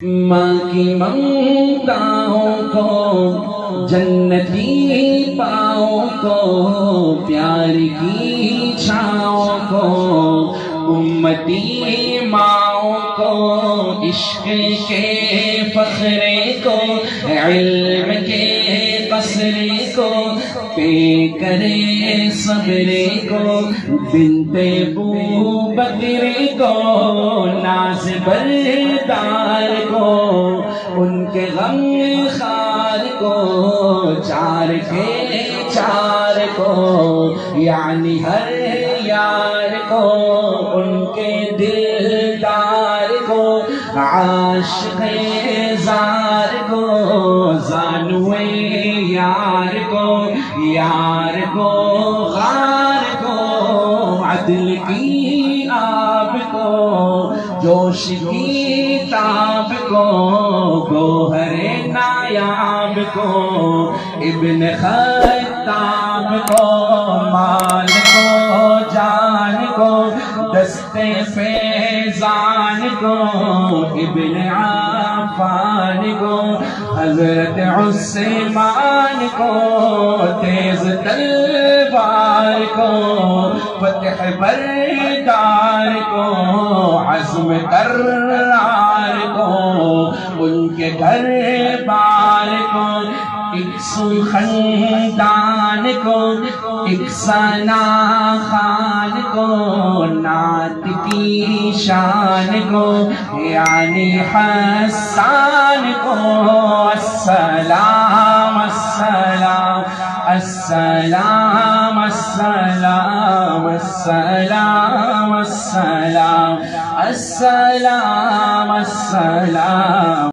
ماں کی ممتاؤں کو، جنتی پاؤں کو، پیار کی چھاؤں کو، امتی ماؤں کو، عشق کے فخرے کو، علم کے قصرے کو، پے کرے صبرے کو، بنت بو بکر کو، ناز بردار کو، ان کے غم خار کو، چار کے چار کو، یعنی ہر یار کو، ان کے دلدار کو، عاشق زار کو، زانوے یار کو، یار کو غار کو، عدل کی آب کو، جوش کی تاب کو، گوہر نایاب کو، ابن خطاب کو، مال کو جان کو، دست فیضان کو، ابن عفان کو، حضرت عثمان کو، تیز تلوار کو، فتح بردار کو، عزم کرار کو، ان کے گھر بار کو، ایک سو خاندان کو، ایک ثنا خان کو، نعت کی شان کو، یعنی حسان کو، السلام السلام السلام السلام السلام السلام السلام السلام